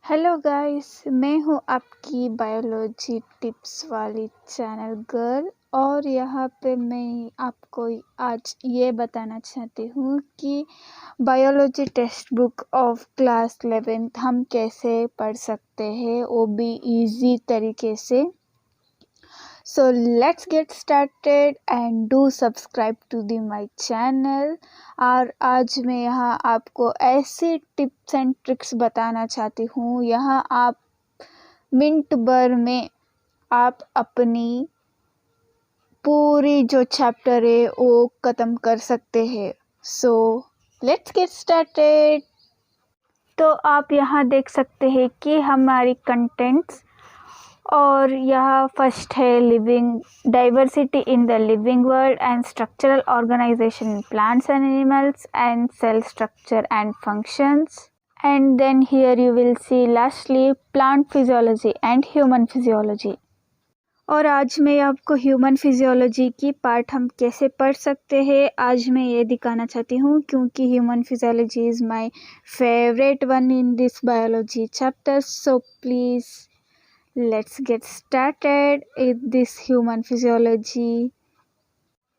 Hello guys, मैं हूँ आपकी बायोलॉजी टिप्स वाली चैनल गर्ल। और यहाँ पे मैं आपको आज ये बताना चाहती हूँ कि biology text book of class 11 हम कैसे पढ़ सकते हैं, वो भी इजी तरीके से। So let's get started and do subscribe to my channel। और आज मैं यहाँ आपको ऐसी टिप्स एंड ट्रिक्स बताना चाहती हूँ, यहाँ आप मिनट भर में आप अपनी पूरी जो चैप्टर है वो ख़त्म कर सकते हैं। So let's get started. तो आप यहाँ देख सकते हैं कि हमारी कंटेंट्स, और यह फर्स्ट है living diversity in the living world and structural organisation in plants and animals and cell structure and functions. And then here you will see lastly plant physiology and human physiology. और आज मैं आपको human physiology की part हम कैसे पढ़ सकते हैं आज मैं ये दिखाना चाहती हूँ, क्योंकि human physiology is my favourite one in this biology chapter. So please let's get started with this human physiology.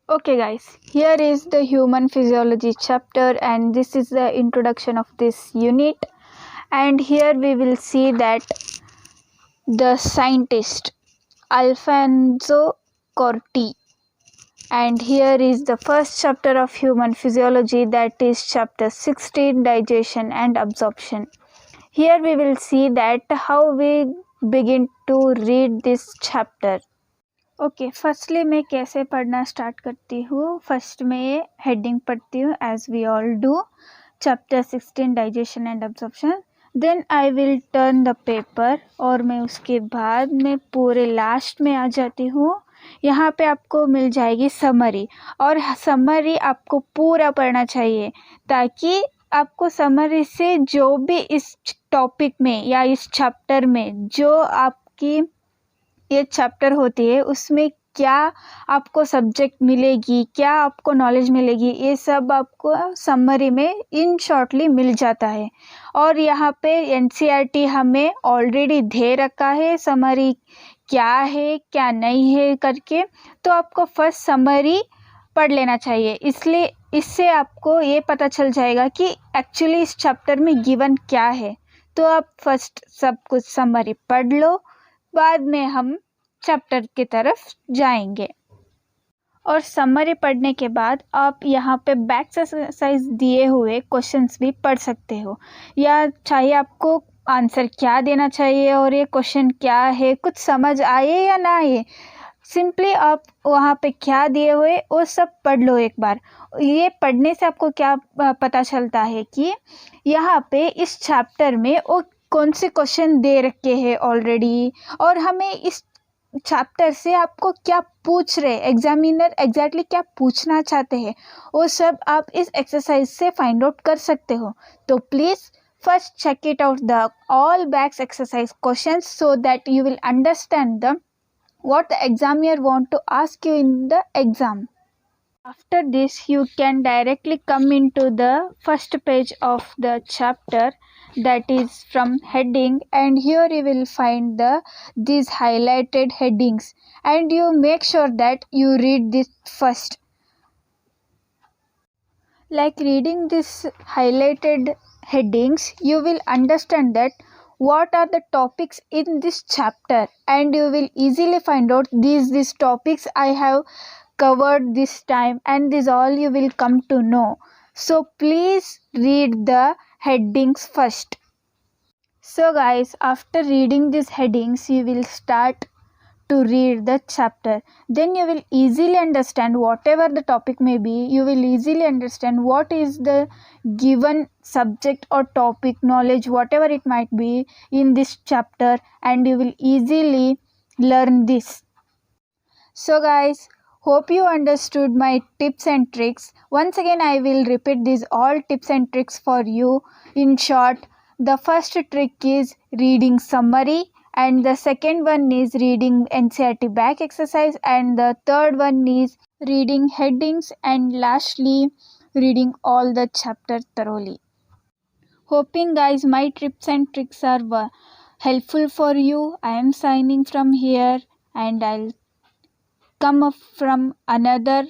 Okay guys, here is the human physiology chapter and this is the introduction of this unit. And here we will see that the scientist Alfonso Corti, and here is the first chapter of human physiology, that is chapter 16, digestion and absorption. Here we will see that how we begin to read this chapter. Okay, firstly मैं कैसे पढ़ना start करती हूँ। First में heading पढ़ती हूँ as we all do, chapter 16 digestion and absorption. Then I will turn the paper और मैं उसके बाद में पूरे लास्ट में आ जाती हूँ। यहाँ पे आपको मिल जाएगी समरी, और समरी आपको पूरा पढ़ना चाहिए ताकि आपको समरी से जो भी इस टॉपिक में या इस चैप्टर में जो आपकी ये चैप्टर होती है उसमें क्या आपको सब्जेक्ट मिलेगी, क्या आपको नॉलेज मिलेगी, ये सब आपको समरी में इन शॉर्टली मिल जाता है। और यहाँ पे एनसीईआरटी हमें ऑलरेडी दे रखा है समरी क्या है क्या नहीं है करके, तो आपको फर्स्ट समरी पढ़ लेना चाहिए। इसलिए इससे आपको ये पता चल जाएगा कि एक्चुअली इस चैप्टर में गिवन क्या है। तो आप फर्स्ट सब कुछ समरी पढ़ लो, बाद में हम चैप्टर की तरफ जाएंगे। और समरी पढ़ने के बाद आप यहाँ पे बैक एक्सरसाइज दिए हुए क्वेश्चंस भी पढ़ सकते हो, या चाहे आपको आंसर क्या देना चाहिए और ये क्वेश्चन क्या है कुछ समझ आए या ना आए, सिंपली आप वहाँ पे क्या दिए हुए वो सब पढ़ लो एक बार। ये पढ़ने से आपको क्या पता चलता है कि यहाँ पे इस चैप्टर में वो कौन से क्वेश्चन दे रखे हैं ऑलरेडी, और हमें इस चैप्टर से आपको क्या पूछ रहे, एग्जामिनर एग्जैक्टली क्या पूछना चाहते हैं, वो सब आप इस एक्सरसाइज से फाइंड आउट कर सकते हो। तो please first check it out the all backs exercise questions so that you will understand the what the examiner want to ask you in the exam. After this you can directly come into the first page of the chapter, that is from heading, and here you will find these highlighted headings, and you make sure that you read this first. Like reading this highlighted headings you will understand that what are the topics in this chapter, and you will easily find out these topics I have covered this time, and this all you will come to know. So please read the headings first. So guys, after reading these headings you will start to read the chapter. Then you will easily understand whatever the topic may be, you will easily understand what is the given subject or topic knowledge, whatever it might be in this chapter, and you will easily learn this. So guys, hope you understood my tips and tricks. Once again I will repeat these all tips and tricks for you. In short, the first trick is reading summary, and the second one is reading NCERT back exercise, and the third one is reading headings, and lastly reading all the chapter thoroughly. Hoping guys my tips and tricks are helpful for you. I am signing from here, and I'll come up from another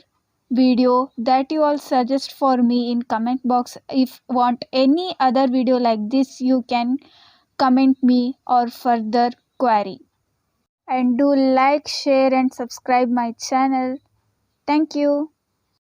video that you all suggest for me in comment box. If want any other video like this, you can comment me or further query. And do like, share and subscribe my channel. Thank you.